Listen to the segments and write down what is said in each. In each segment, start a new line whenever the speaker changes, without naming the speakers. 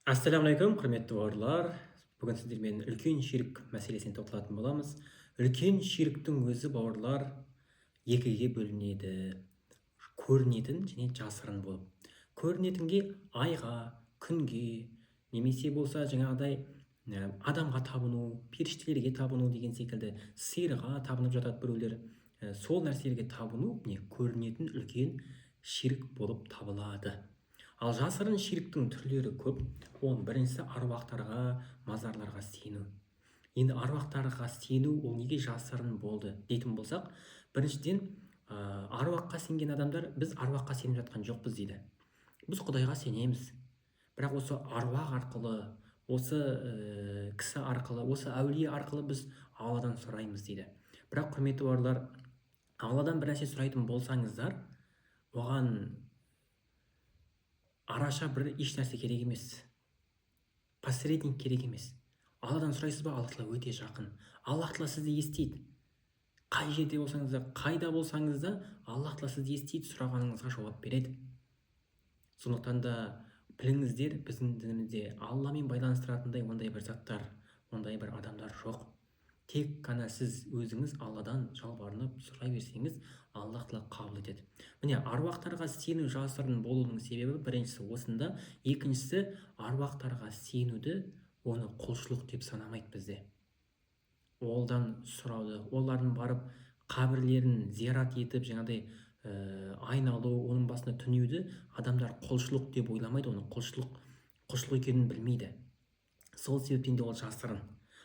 Ассалаумағалейкум, құрметті бауырлар. Бүгін сіздермен үлкен ширк мәселесіне тоқталатын боламыз. Үлкен ширктің өзі, бауырлар, екіге бөлінеді. Көрінетін және жасырын болып. Көрінетінге айға, күнге, немесе болса жаңағыдай адамға табыну, періштелерге табыну деген секілді, сиырға табынып жатады біреулер. Сол нәрселерге табыну не көрінетін үлкен ширк болып табылады. Ал жасырын ширктің түрлері көп. Оның біріншісі аруақтарға, мазарларға сену. Енді аруақтарға сену ол неге жасырын болды дейтін болсақ, біріншіден аруаққа сенген адамдар біз аруаққа сеніп жатқан жоқпыз дейді. Біз Құдайға сенеміз. Бірақ осы аруақ арқылы, осы кісі арқылы, осы әулие арқылы біз Алладан сұраймыз дейді. Бірақ құрметті бауырлар, Алладан бір нәрсе сұрайтын болсаңыздар, оған араша бір еш нәрсе керек емес. Посредник керек емес. Алладан сұрайсыз ба? Алла тағала өте жақын. Алла тағала сізді естиді. Қай жерде болсаңыз да, қайда болсаңыз да, Алла тағала сізді естиді, сұрағаныңызға жауап береді. Сондықтан да біліңіздер, біздің дінімізде Алламен байланыстыратындай ондай бір заттар, ондай бір адамдар жоқ. Тек қана сіз өзіңіз Алладан жалбарынып сұрай берсеңіз, Алла тағала қабыл етеді. Міне, аруақтарға сену жасырын болуының себебі біріншісі осында, екіншісі аруақтарға сенуді оны құлшылық деп санамайды бізде. Олдан сұрауды, олардың барып қабірлерін зиярат етіп, жаңағыдай айналу, оның басында түнеуді адамдар құлшылық деп ойламайды, оны құлшылық екенін білмейді. Сол себептен де ол жасырын.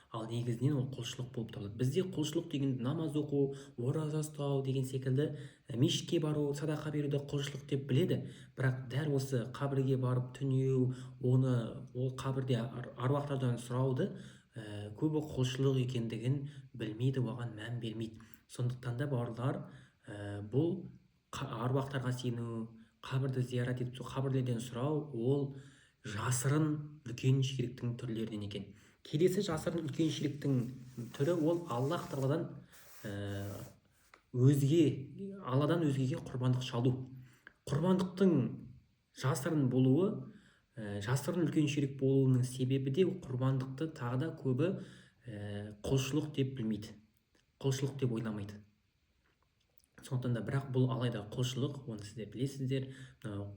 Ал негізінен ол құлшылық болып табылады. Бізде құлшылық деген намаз оқу, ораза ұстау деген секілді, мешітке бару, садақа беруді құлшылық деп біледі. Бірақ дәл осы қабірге барып түнеу, ол қабірде аруақтардан сұрауды көбі құлшылық екендігін білмейді, оған мән бермейді. Сондықтан да бауырлар, бұл аруақтарға сену, қабірді зиярат етіп, қабірлерден сұрау, ол жасырын үлкен ширктің түрлерінен екен. Келесі жасырын үлкен ширктің түрі ол Аллах тағаладан Алладан өзгеге құрбандық шалу. Құрбандықтың жасырын болуы, жасырын үлкен ширк болуының себебі де құрбандықты тағы да көбі құлшылық деп білмейді, құлшылық деп ойламайды. Сондықтан да бірақ бұл алайда құлшылық, оны сіздер білесіздер.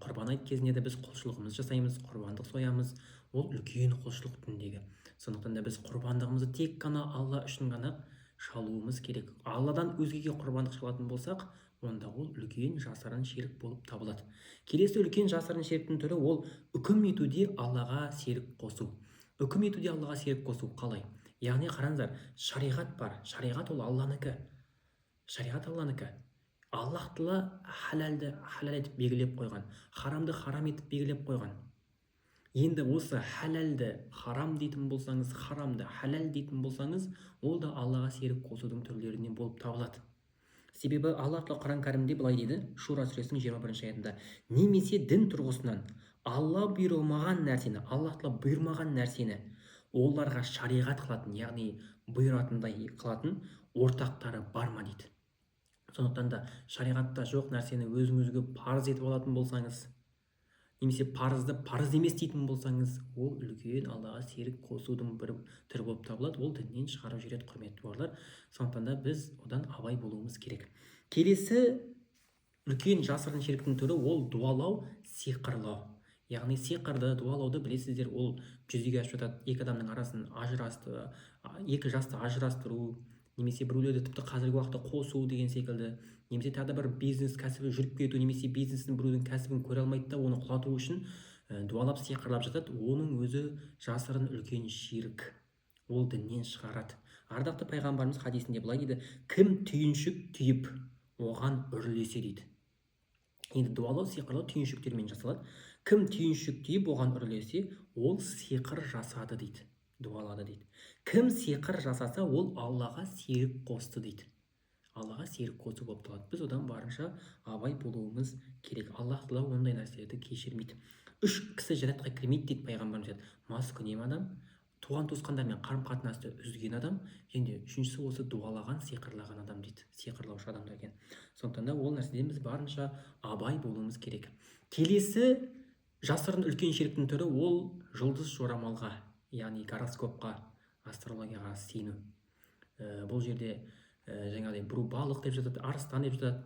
Құрбан айт кезінде де біз құлшылығымызды жасаймыз, құрбандық соямыз. Ол үлкен құлшылық түріндегі. Сондықтан да біз құрбандығымызды тек қана Алла үшін ғана шалуымыз керек. Алладан өзгеге құрбандық шалатын болсақ, онда ол үлкен жасырын ширк болып табылады. Келесі үлкен жасырын ширктің түрі ол үкім етуде Аллаға серік қосу. Үкім етуде Аллаға серік қосу қалай? Яғни қараңыздар, шариғат бар. Шариғат ол Алланікі. Шариғат Алланікі. Аллах тағала халалды халал етіп белгілеп қойған, харамды харам етіп белгілеп қойған. Енді осы халалды харам дейтін болсаңыз, харамды халал дейтін болсаңыз, ол да Аллаға серік қосудың түрлерінен болып табылады. Себебі Аллах тағала Құран кәрімде былай дейді, Шура сүресінің 21 аятында: немесе дін тұрғысынан Алла бұйырмаған нәрсені, Аллах тағала бұйырмаған нәрсені оларға шариғат қылатын, яғни бұйыратындай қылатын ортақтары бар ма дейді. Сондықтан да шариғатта жоқ нәрсені өзіңізге парыз етіп алатын болсаңыз, немесе парызды парыз емес дейтін болсаңыз, ол үлкен Аллаға серік қосудың бір түрі болып табылады. Ол діннен шығарып жібереді, құрметті бауырлар. Сондықтан да біз одан абай болуымыз керек. Келесі үлкен жасырын ширктің түрі ол дуалау, сиқырлау. Яғни сиқырды, дуалауды білесіздер, ол жүзеге асып жатады. Екі адамның арасын екі жасты ажырастыру, немесе біреулерді тіпті қазіргі уақытта қосу деген секілді, немесе тағы бір бизнес кәсібі жүріп кету, немесе бизнестің біреудің кәсібін көре алмайды да оны құлату үшін дуалап сиқырлап жатады. Оның өзі жасырын үлкен ширк. Ол діннен шығарады. Ардақты пайғамбарымыз хадисінде былай дейді: кім түйіншік түйіп оған үрлесе дейді. Енді дуалау, сиқырлау түйіншіктермен жасалады. Кім түйіншік түйіп оған үрлесе, ол сиқыр жасады дейді, дуалады дейді. Кім сиқыр жасаса, ол Аллаға серік қосты дейді. Аллаға серік қосу болып табылады. Біз одан барынша абай болуымыз керек. Аллах тағала ондай нәрселерді кешірмейді. 3 кісі жәннатқа кірмейді дейді пайғамбарымыз. Маскүнем адам, туған туысқандармен қарым-қатынасты үзген адам, және үшіншісі осы дуалаған, сиқырлаған адам дейді. Сиқырлаушы адамдар екен. Сондықтан да ол нәрседен біз барынша абай болуымыз керек. Келесі Жасырын үлкен ширктің түрі ол жұлдыз жорамалға, яғни гороскопқа, астрологияға сену. Бұл жерде жаңағыдай біреу балық деп жатады, арыстан деп жатады,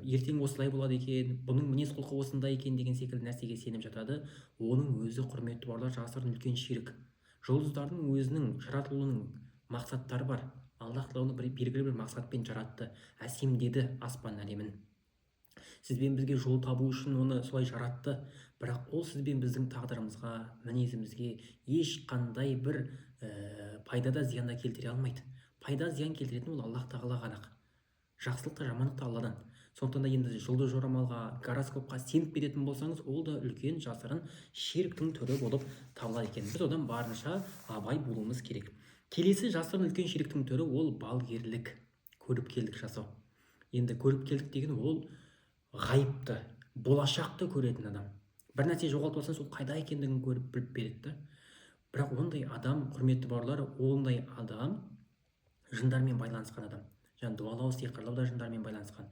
ертең осылай болады екен, бұның мінез құлқы осындай екен деген секілді нәрсеге сеніп жатады. Оның өзі, құрметті бауырлар, жасырын үлкен ширк. Жұлдыздардың өзінің жаратылуының мақсаттары бар. Аллах тағала оны белгілі бір мақсатпен жаратты, әсемдеді аспан әлемін. Сізбен бізге жол табу үшін оны солай жаратты. Бірақ ол сізбен біздің тағдырымызға, мінезімізге ешқандай бір пайдада зиян да келтіре алмайды. Пайда зиян келтіретін ол Аллах тағала ғана. Жақсылық та жамандық та Алладан. Сондықтан да енді жұлдыз жорамалға, гороскопқа сеніп беретін болсаңыз, ол да үлкен жасырын ширктің түрі болып табылады екен. Біз одан барынша абай болуымыз керек. Келесі жасырын үлкен ширктің түрі ол балгерлік, көріпкелдік жасау. Енді көріпкелдік деген ол ғайыпты, болашақты көретін адам. Бір нәрсе жоғалтып алсаң, сол қайда екендігін көріп біліп береді. Бірақ ондай адам, құрметті бауырлар, ондай адам жындармен байланысқан адам. Жаңа дуалау, сиқырлау да жындармен байланысқан.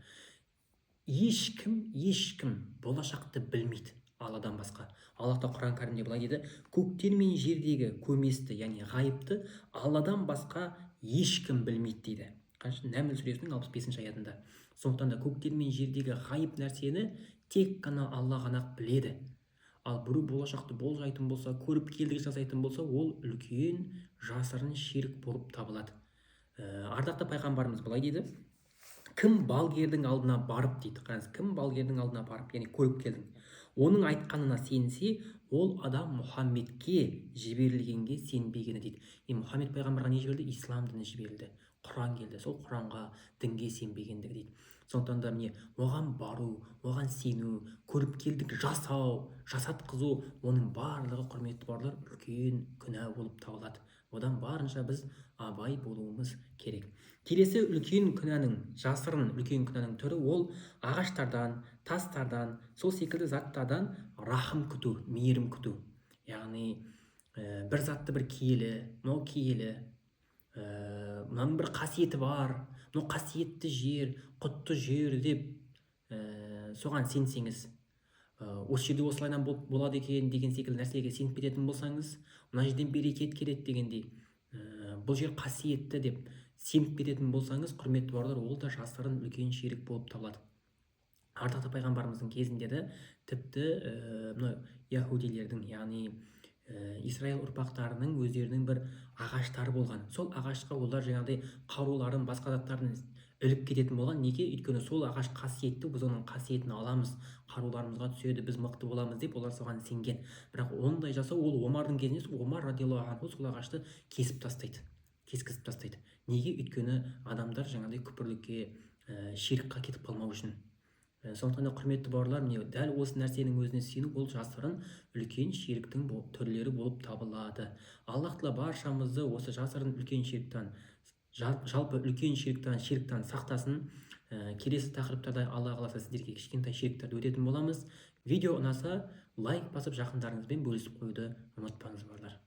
Ешкім болашақты білмейді Алладан басқа. Аллах та Құран кәрімде былай деді: көктер мен жердегі көместі, яғни ғайыпты Алладан басқа ешкім білмейді дейді. Нәмл сүресінің 65 аятында. Сондықтан да көктер мен жердегі ғайып нәрсені тек қана Алла ғана біледі. Ал біреу болашақты болжайтын болса, көріпкелдік жасайтын болса, ол үлкен жасырын ширк болып табылады. Ардақты пайғамбарымыз былай дейді: кім балгердің алдына барып дейді, қараңыз, кім балгердің алдына барып, яғни көріпкелдің, оның айтқанына сенсе, ол адам Мұхаммедке жіберілгенге сенбегені дейді. Мұхаммед пайғамбарға не жіберілді? Ислам діні жіберілді, Құран келді, сол Құранға, дінге сенбегендігі дейді. Сондықтан да міне, оған бару, оған сену, көріпкелдік жасау, жасатқызу, оның барлығы, құрметті бауырлар, үлкен күнә болып табылады. Одан барынша біз абай болуымыз керек. Келесі үлкен күнәнің, жасырын үлкен күнәнің түрі ол ағаштардан, тастардан, сол секілді заттардан рахым күту, мейірім күту. Яғни бір затты бір киелі, мынау киелі, мынаның бір қасиеті бар, мынау қасиетті жер, құтты жер деп соған сенсеңіз, осы жерде осылайдан болады екен деген секілді нәрсеге сеніп кететін болсаңыз, мына жерден берекет келеді дегендей, бұл жер қасиетті деп сеніп кететін болсаңыз, құрметті бауырлар, ол да жасырын үлкен ширк болып табылады. Ардақты пайғамбарымыздың кезінде де тіпті яһудилердің, яғни Израиль ұрпақтарының өздерінің бір ағаштары болған. Сол ағашқа олар жаңағыдай қаруларын, басқа заттарын іліп кететін болған. Неге? Өйткені сол ағаш қасиетті, біз оның қасиетін аламыз, қаруларымызға түседі, біз мықты боламыз деп олар соған сенген. Бірақ ондай жасау, ол Омардың кезінде, Омар радиаллаху анху сол ағашты кескізіп тастайды. Неге? Өйткені адамдар жаңағыдай күпірлікке, ширкқа кетіп қалмау үшін. Сондықтан да, құрметті бауырлар, міне дәл осы нәрсенің өзіне сену, ол жасырын үлкен ширктің түрлері болып табылады. Аллах тағала баршамызды осы жасырын үлкен ширктан, жалпы үлкен ширктан сақтасын. Келесі тақырыптарда Алла қаласа сіздерге кішкентай ширктерді өтетін боламыз. Видео ұнаса, лайк басып жақындарыңызбен бөлісіп қоюды ұмытпаңыз бауырлар.